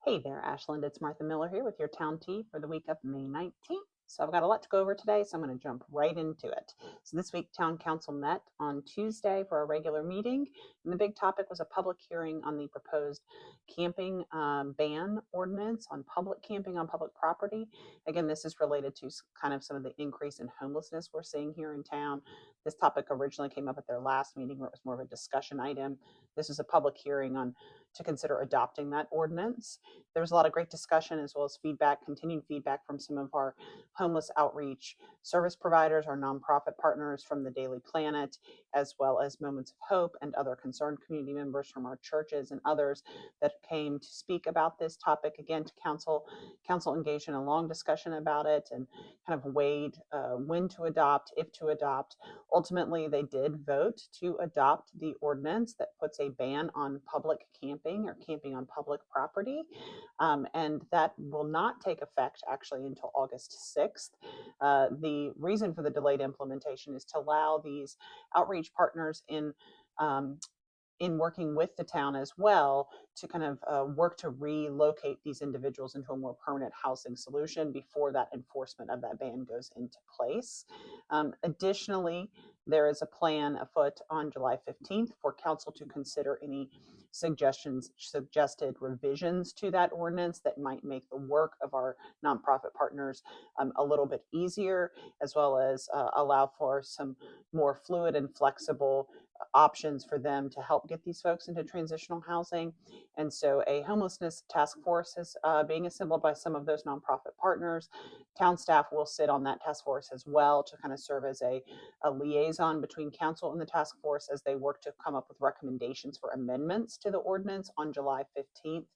Hey there, Ashland. It's Martha Miller here with your Town Tea for the week of May 19th. So I've got a lot to go over today, so I'm going to jump right into it. So this week, Town Council met on Tuesday for a regular meeting, and the big topic was a public hearing on the proposed camping ban ordinance on public camping on public property. Again, this is related to kind of some of the increase in homelessness we're seeing here in town. This topic originally came up at their last meeting where it was more of a discussion item. This is a public hearing on to consider adopting that ordinance. There was a lot of great discussion as well as feedback, continued feedback from some of our homeless outreach service providers, our nonprofit partners from the Daily Planet, as well as Moments of Hope and other concerned community members from our churches and others that came to speak about this topic again to council. Council engaged in a long discussion about it and kind of weighed when to adopt, if to adopt. Ultimately, they did vote to adopt the ordinance that puts a ban on public camping or camping on public property. And that will not take effect actually until August 6th. The reason for the delayed implementation is to allow these outreach partners um, in working with the town as well to kind of work to relocate these individuals into a more permanent housing solution before that enforcement of that ban goes into place. Additionally, there is a plan afoot on July 15th for council to consider any suggested revisions to that ordinance that might make the work of our nonprofit partners a little bit easier, as well as allow for some more fluid and flexible options for them to help get these folks into transitional housing. And so a homelessness task force is being assembled by some of those nonprofit partners. Town staff will sit on that task force as well to kind of serve as a liaison between council and the task force as they work to come up with recommendations for amendments to the ordinance on July 15th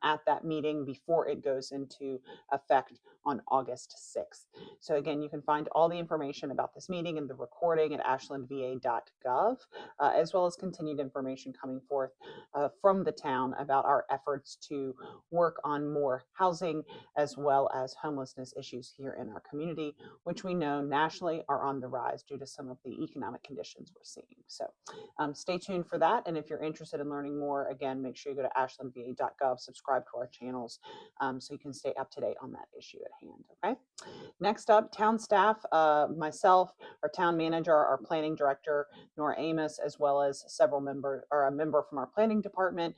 at that meeting before it goes into effect on August 6th. So again, you can find all the information about this meeting and the recording at ashlandva.gov, as well as continued information coming forth from the town about our efforts to work on more housing as well as homelessness issues here in our community, which we know nationally are on the rise due to some of the economic conditions we're seeing. So stay tuned for that. And if you're interested in learning more, again, make sure you go to ashlandva.gov, subscribe to our channels so you can stay up to date on that issue at hand. Okay. Next up, town staff, myself, our town manager, our planning director, Nora Amos, as well as several members or a member from our planning department.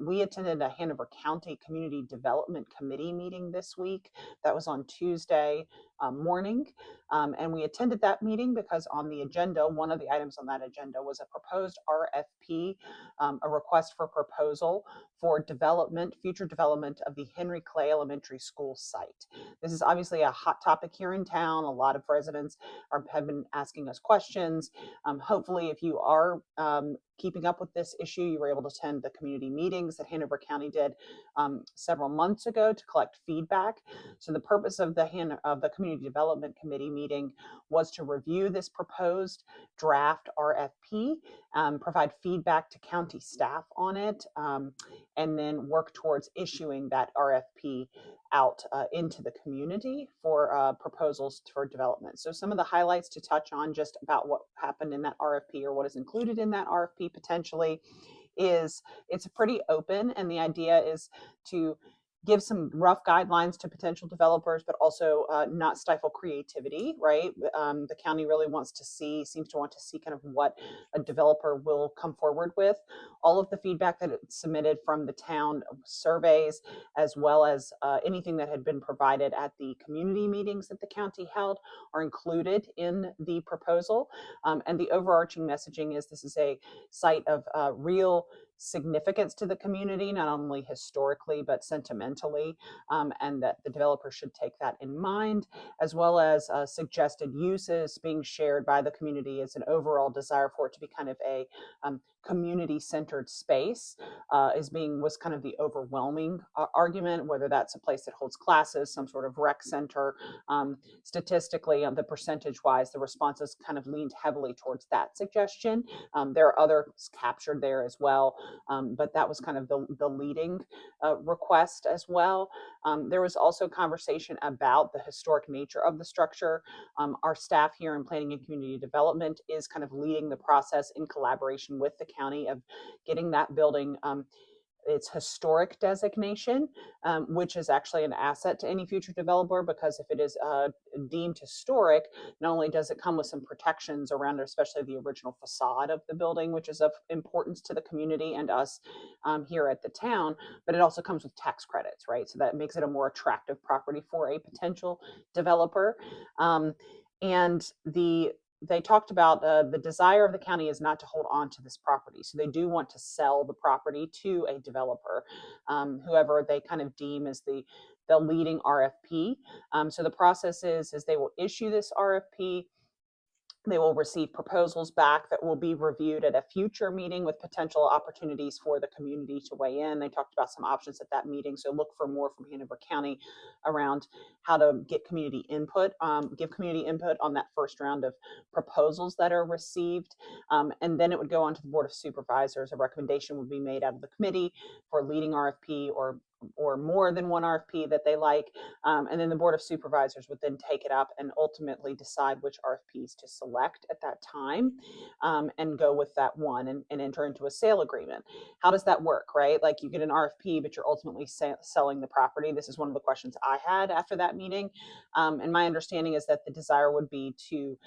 We attended a Hanover County Community Development Committee meeting this week. That was on Tuesday morning. And we attended that meeting because on the agenda, one of the items on that agenda was a proposed RFP, a request for proposal for development, future development of the Henry Clay Elementary School site. This is obviously a hot topic here in town. A lot of residents have been asking us questions. Hopefully, if you are keeping up with this issue, you were able to attend the community meetings that Hanover County did several months ago to collect feedback. So the purpose of the Community Development Committee meeting was to review this proposed draft RFP, provide feedback to county staff on it, and then work towards issuing that RFP out into the community for proposals for development. So some of the highlights to touch on just about what happened in that RFP or what is included in that RFP potentially is it's pretty open, and the idea is to give some rough guidelines to potential developers, but also not stifle creativity, right? The county really seems to want to see kind of what a developer will come forward with. All of the feedback that it's submitted from the town surveys, as well as anything that had been provided at the community meetings that the county held, are included in the proposal. And the overarching messaging is this is a site of real significance to the community, not only historically, but sentimentally, and that the developer should take that in mind, as well as suggested uses being shared by the community as an overall desire for it to be kind of a community-centered space was kind of the overwhelming argument, whether that's a place that holds classes, some sort of rec center. Statistically, the percentage-wise, the responses kind of leaned heavily towards that suggestion. There are others captured there as well, but that was kind of the leading request as well. There was also conversation about the historic nature of the structure. Our staff here in planning and community development is kind of leading the process in collaboration with the county of getting that building its historic designation, which is actually an asset to any future developer, because if it is deemed historic, not only does it come with some protections around it, especially the original facade of the building, which is of importance to the community and us here at the town, but it also comes with tax credits, right? So that makes it a more attractive property for a potential developer. And they talked about the desire of the county is not to hold on to this property. So they do want to sell the property to a developer, whoever they kind of deem as the leading RFP. So the process is they will issue this RFP. They will receive proposals back that will be reviewed at a future meeting with potential opportunities for the community to weigh in. They talked about some options at that meeting. So look for more from Hanover County around how to get community input, give community input on that first round of proposals that are received. And then it would go on to the Board of Supervisors. A recommendation would be made out of the committee for leading RFP or more than one RFP that they like. And then the Board of Supervisors would then take it up and ultimately decide which RFPs to select at that time, and go with that one and enter into a sale agreement. How does that work, right? Like, you get an RFP, but you're ultimately selling the property. This is one of the questions I had after that meeting. And my understanding is that the desire would be to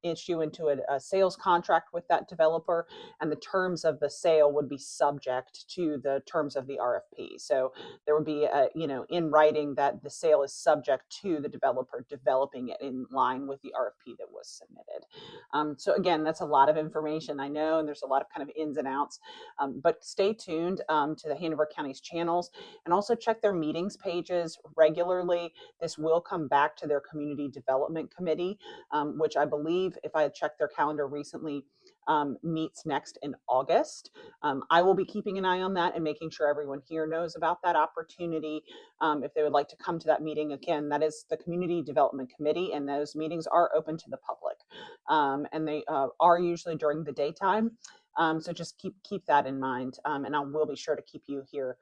issue into a sales contract with that developer, and the terms of the sale would be subject to the terms of the RFP. So there would be in writing that the sale is subject to the developer developing it in line with the RFP that was submitted. So again, that's a lot of information, I know, and there's a lot of kind of ins and outs, but stay tuned to the Hanover County's channels, and also check their meetings pages regularly. This will come back to their Community Development Committee, which I believe, if I had checked their calendar recently, meets next in August. I will be keeping an eye on that and making sure everyone here knows about that opportunity. If they would like to come to that meeting, again, that is the Community Development Committee, and those meetings are open to the public. And they are usually during the daytime. So just keep that in mind, and I will be sure to keep you here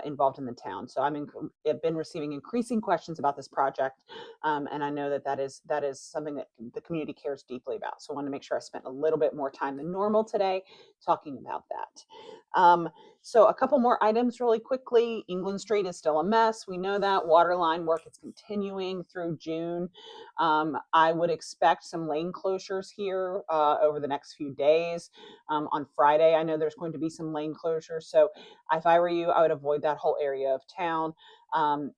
involved in the town. So I've been receiving increasing questions about this project, and I know that is something that the community cares deeply about. So I want to make sure I spent a little bit more time than normal today talking about that. So a couple more items really quickly. England Street is still a mess. We know that. Water line work is continuing through June. I would expect some lane closures here over the next few days. On Friday, I know there's going to be some lane closures. So if I were you, I would avoid that whole area of town.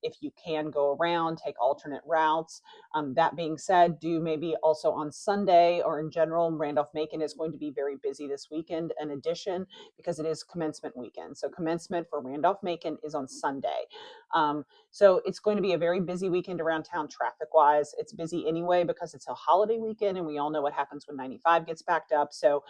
If you can go around, take alternate routes. That being said, do maybe also on Sunday, or in general, Randolph-Macon is going to be very busy this weekend in addition, because it is commencement weekend. So commencement for Randolph-Macon is on Sunday. So it's going to be a very busy weekend around town traffic wise. It's busy anyway because it's a holiday weekend, and we all know what happens when 95 gets backed up. So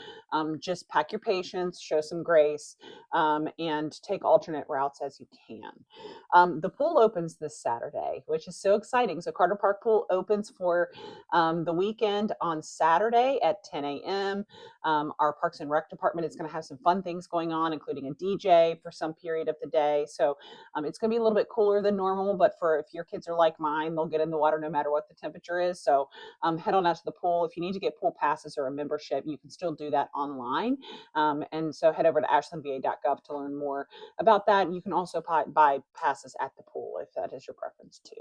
just pack your patience, show some grace, and take alternate routes as you can. The pool opens this Saturday, which is so exciting. So Carter Park Pool opens for the weekend on Saturday at 10 a.m. Our Parks and Rec department is going to have some fun things going on, including a DJ for some period of the day. So it's going to be a little bit cooler than normal, but if your kids are like mine, they'll get in the water no matter what the temperature is. So head on out to the pool. If you need to get pool passes or a membership, you can still do that online. And so head over to ashlandva.gov to learn more about that. And you can also buy passes at the pool if that is your preference too.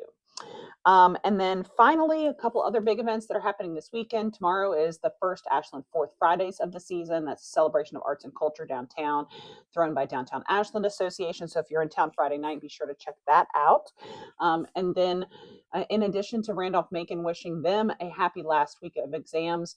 And then finally, a couple other big events that are happening this weekend. Tomorrow is the first Ashland Fourth Fridays of the season. That's a celebration of arts and culture downtown, thrown by Downtown Ashland Association. So if you're in town Friday night, be sure to check that out. And then in addition to Randolph-Macon wishing them a happy last week of exams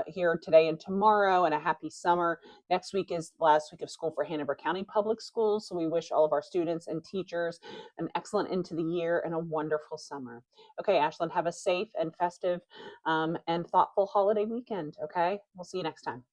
here today and tomorrow, and a happy summer. Next week is the last week of school for Hanover County Public Schools. So we wish all of our students and teachers an excellent end to the year and a wonderful summer. Okay, Ashland, have a safe and festive and thoughtful holiday weekend. Okay, we'll see you next time.